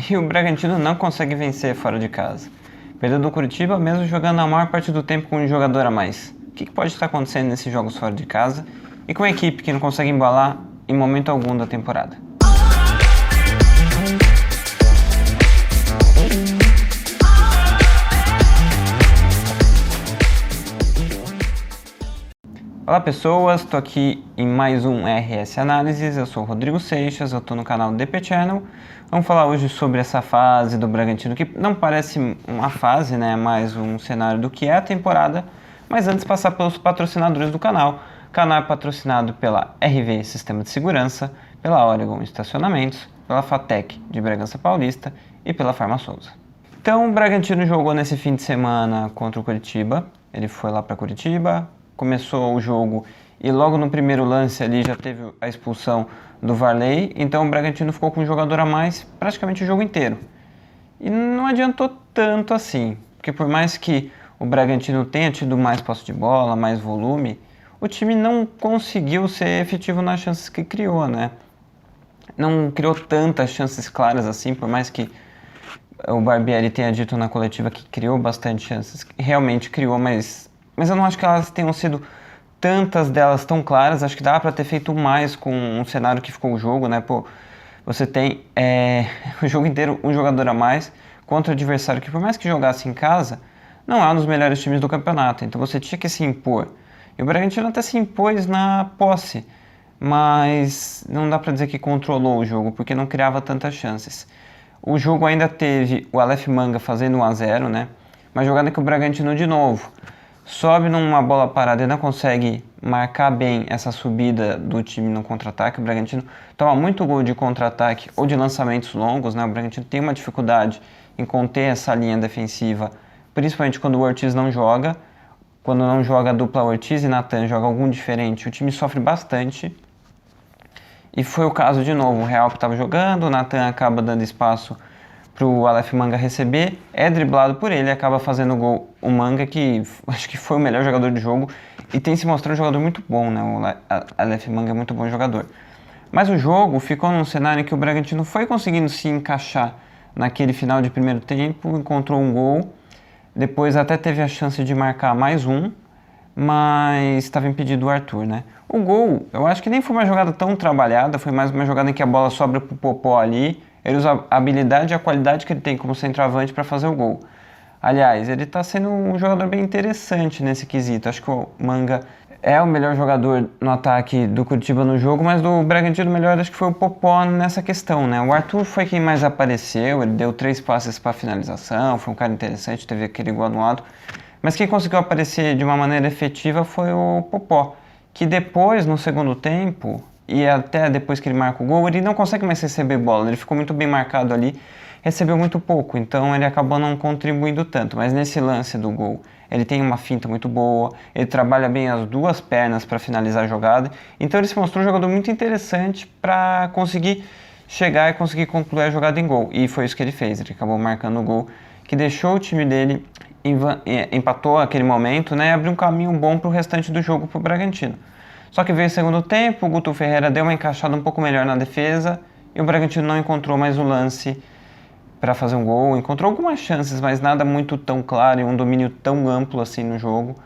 e o Bragantino não consegue vencer fora de casa. Perdeu do Curitiba mesmo jogando a maior parte do tempo com um jogador a mais. O que pode estar acontecendo nesses jogos fora de casa e com a equipe que não consegue embalar em momento algum da temporada? Olá pessoas, estou aqui em mais um RS Análises, eu sou o Rodrigo Seixas, eu estou no canal DP Channel. Vamos falar hoje sobre essa fase do Bragantino, que não parece uma fase, né, mais um cenário do que é a temporada, mas antes passar pelos patrocinadores do canal. O canal é patrocinado pela RV Sistema de Segurança, pela Oregon Estacionamentos, pela Fatec de Bragança Paulista e pela Farma Souza. Então o Bragantino jogou nesse fim de semana contra o Curitiba, ele foi lá para Curitiba, começou o jogo e logo no primeiro lance ali já teve a expulsão do Varley, então o Bragantino ficou com um jogador a mais praticamente o jogo inteiro. E não adiantou tanto assim, porque por mais que o Bragantino tenha tido mais posse de bola, mais volume, o time não conseguiu ser efetivo nas chances que criou, né? Não criou tantas chances claras assim, por mais que o Barbieri tenha dito na coletiva que criou bastante chances, realmente criou, mas eu não acho que elas tenham sido tantas delas tão claras. Acho que dá para ter feito mais com um cenário que ficou o jogo, né? Pô, você tem o jogo inteiro um jogador a mais contra o adversário que, por mais que jogasse em casa, não é um dos melhores times do campeonato. Então você tinha que se impor. E o Bragantino até se impôs na posse, mas não dá para dizer que controlou o jogo, porque não criava tantas chances. O jogo ainda teve o Aleph Manga fazendo 1-0, né? Uma jogada que o Bragantino de novo sobe numa bola parada e não consegue marcar bem essa subida do time no contra-ataque. O Bragantino toma muito gol de contra-ataque ou de lançamentos longos, né? O Bragantino tem uma dificuldade em conter essa linha defensiva, principalmente quando o Ortiz não joga. Quando não joga a dupla Ortiz e Natan, joga algum diferente, o time sofre bastante. E foi o caso de novo, o Real que estava jogando, o Natan acaba dando espaço para o Aleph Manga receber, é driblado por ele, acaba fazendo o gol. O Manga, que acho que foi o melhor jogador do jogo e tem se mostrado um jogador muito bom, né? O Aleph Manga é muito bom jogador. Mas o jogo ficou num cenário em que o Bragantino foi conseguindo se encaixar naquele final de primeiro tempo, encontrou um gol, depois até teve a chance de marcar mais um, mas estava impedido o Arthur, né? O gol, eu acho que nem foi uma jogada tão trabalhada, foi mais uma jogada em que a bola sobra pro Popó ali. Ele usa a habilidade e a qualidade que ele tem como centroavante para fazer o gol. Aliás, ele está sendo um jogador bem interessante nesse quesito. Acho que o Manga é o melhor jogador no ataque do Curitiba no jogo, mas do Bragantino o melhor acho que foi o Popó nessa questão, né? O Arthur foi quem mais apareceu, ele deu 3 passes para finalização, foi um cara interessante, teve aquele gol anulado. Mas quem conseguiu aparecer de uma maneira efetiva foi o Popó, que depois, no segundo tempo, e até depois que ele marca o gol, ele não consegue mais receber bola, ele ficou muito bem marcado ali, recebeu muito pouco, então ele acabou não contribuindo tanto, mas nesse lance do gol, ele tem uma finta muito boa, ele trabalha bem as duas pernas para finalizar a jogada, então ele se mostrou um jogador muito interessante para conseguir chegar e conseguir concluir a jogada em gol, e foi isso que ele fez, ele acabou marcando o gol, que deixou o time dele, empatou aquele momento, né, e abriu um caminho bom para o restante do jogo para o Bragantino. Só que veio o segundo tempo, o Guto Ferreira deu uma encaixada um pouco melhor na defesa e o Bragantino não encontrou mais o lance para fazer um gol. Encontrou algumas chances, mas nada muito tão claro e um domínio tão amplo assim no jogo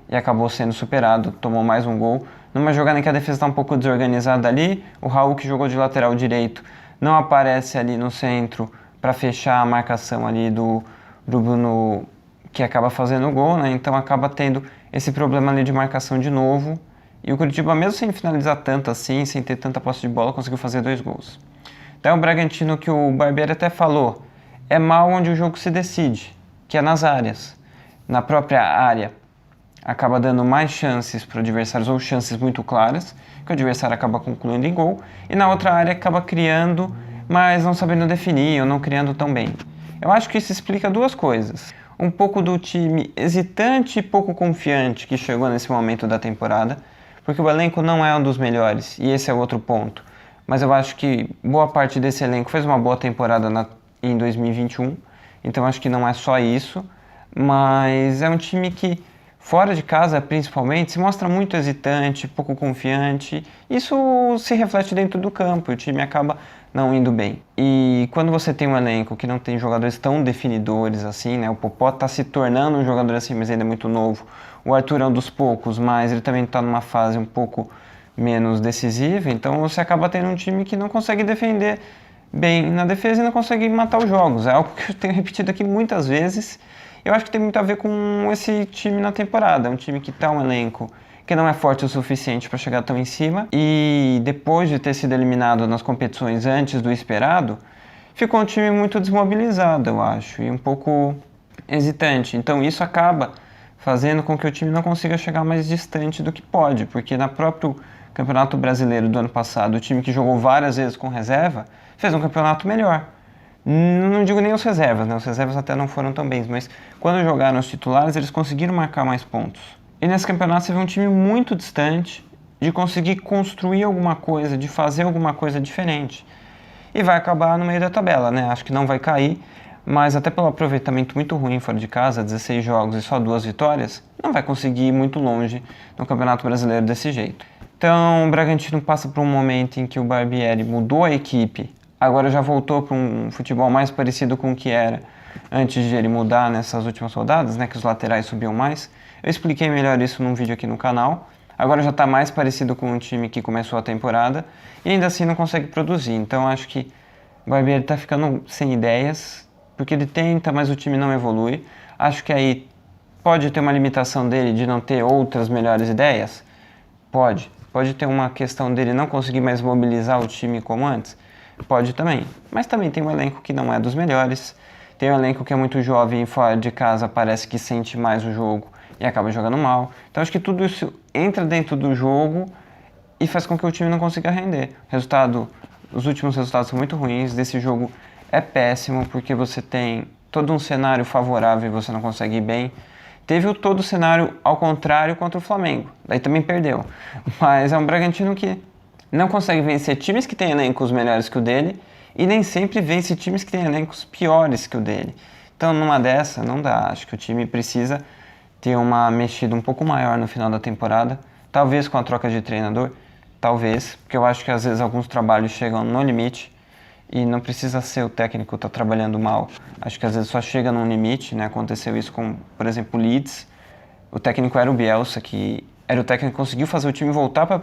e acabou sendo superado, tomou mais um gol. Numa jogada em que a defesa está um pouco desorganizada ali, o Raul, que jogou de lateral direito, não aparece ali no centro para fechar a marcação ali do Bruno, que acaba fazendo o gol, né? Então acaba tendo esse problema ali de marcação de novo. E o Curitiba, mesmo sem finalizar tanto assim, sem ter tanta posse de bola, conseguiu fazer 2 gols. Então o Bragantino, que o Barbieri até falou, é mal onde o jogo se decide, que é nas áreas. Na própria área, acaba dando mais chances para o adversário, ou chances muito claras, que o adversário acaba concluindo em gol, e na outra área acaba criando, mas não sabendo definir, ou não criando tão bem. Eu acho que isso explica 2 coisas. Um pouco do time hesitante e pouco confiante que chegou nesse momento da temporada, porque o elenco não é um dos melhores, e esse é outro ponto. Mas eu acho que boa parte desse elenco fez uma boa temporada em 2021, então acho que não é só isso, mas é um time que, fora de casa principalmente, se mostra muito hesitante, pouco confiante. Isso se reflete dentro do campo, o time acaba não indo bem. E quando você tem um elenco que não tem jogadores tão definidores assim, né? O Popó tá se tornando um jogador assim, mas ainda é muito novo. O Arthur é um dos poucos, mas ele também tá numa fase um pouco menos decisiva, então você acaba tendo um time que não consegue defender bem na defesa e não consegue matar os jogos. É algo que eu tenho repetido aqui muitas vezes. Eu acho que tem muito a ver com esse time na temporada. É um time que tá um elenco que não é forte o suficiente para chegar tão em cima e depois de ter sido eliminado nas competições antes do esperado, ficou um time muito desmobilizado, eu acho, e um pouco hesitante. Então isso acaba fazendo com que o time não consiga chegar mais distante do que pode, porque na próprio Campeonato Brasileiro do ano passado, o time que jogou várias vezes com reserva fez um campeonato melhor. Não digo nem os reservas, né? Os reservas até não foram tão bem, mas quando jogaram os titulares, eles conseguiram marcar mais pontos. E nesse campeonato você vê um time muito distante de conseguir construir alguma coisa, de fazer alguma coisa diferente. E vai acabar no meio da tabela, né? Acho que não vai cair, mas até pelo aproveitamento muito ruim fora de casa, 16 jogos e só 2 vitórias, não vai conseguir ir muito longe no Campeonato Brasileiro desse jeito. Então o Bragantino passa por um momento em que o Barbieri mudou a equipe, agora já voltou para um futebol mais parecido com o que era antes de ele mudar nessas últimas rodadas, né? Que os laterais subiam mais. Eu expliquei melhor isso num vídeo aqui no canal. Agora já está mais parecido com o time que começou a temporada e ainda assim não consegue produzir. Então acho que o Barbieri está ficando sem ideias, porque ele tenta, mas o time não evolui. Acho que aí pode ter uma limitação dele de não ter outras melhores ideias? Pode. Pode ter uma questão dele não conseguir mais mobilizar o time como antes? Pode também. Mas também tem um elenco que não é dos melhores. Tem um elenco que é muito jovem e fora de casa parece que sente mais o jogo e acaba jogando mal. Então acho que tudo isso entra dentro do jogo e faz com que o time não consiga render. Os últimos resultados são muito ruins, desse jogo é péssimo porque você tem todo um cenário favorável e você não consegue ir bem. Teve todo o cenário ao contrário contra o Flamengo, daí também perdeu. Mas é um Bragantino que não consegue vencer times que têm elencos melhores que o dele e nem sempre vence times que têm elencos piores que o dele. Então numa dessa não dá, acho que o time precisa ter uma mexida um pouco maior no final da temporada, talvez com a troca de treinador, talvez, porque eu acho que às vezes alguns trabalhos chegam no limite e não precisa ser o técnico que está trabalhando mal, acho que às vezes só chega num limite, né? Aconteceu isso com, por exemplo, o Leeds, o técnico era o Bielsa, que era o técnico que conseguiu fazer o time voltar para a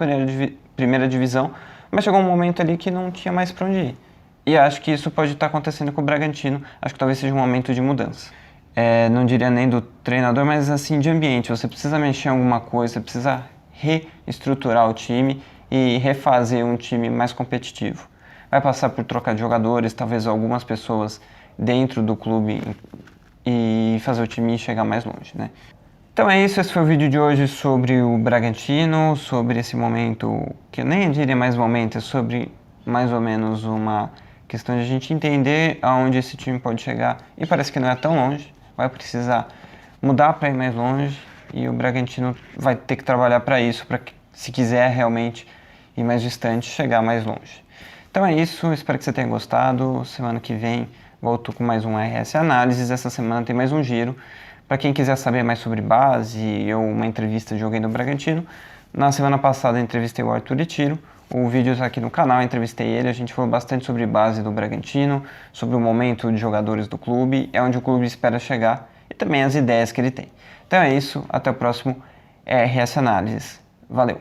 primeira divisão, mas chegou um momento ali que não tinha mais para onde ir. E acho que isso pode estar acontecendo com o Bragantino, acho que talvez seja um momento de mudança. Não diria nem do treinador, mas assim de ambiente. Você precisa mexer em alguma coisa, precisa reestruturar o time e refazer um time mais competitivo. Vai passar por trocar de jogadores, talvez algumas pessoas dentro do clube e fazer o time chegar mais longe, né? Então é isso, esse foi o vídeo de hoje sobre o Bragantino, sobre esse momento, que eu nem diria mais momento, é sobre mais ou menos uma questão de a gente entender aonde esse time pode chegar e parece que não é tão longe. Vai precisar mudar para ir mais longe e o Bragantino vai ter que trabalhar para isso, para que, se quiser realmente ir mais distante, chegar mais longe. Então é isso, espero que você tenha gostado. Semana que vem volto com mais um RS Análises. Essa semana tem mais um giro. Para quem quiser saber mais sobre base ou uma entrevista de alguém do Bragantino, na semana passada eu entrevistei o Arthur Tiro. O vídeo está aqui no canal, entrevistei ele, a gente falou bastante sobre base do Bragantino, sobre o momento de jogadores do clube, é onde o clube espera chegar e também as ideias que ele tem. Então é isso, até o próximo RS Análises. Valeu!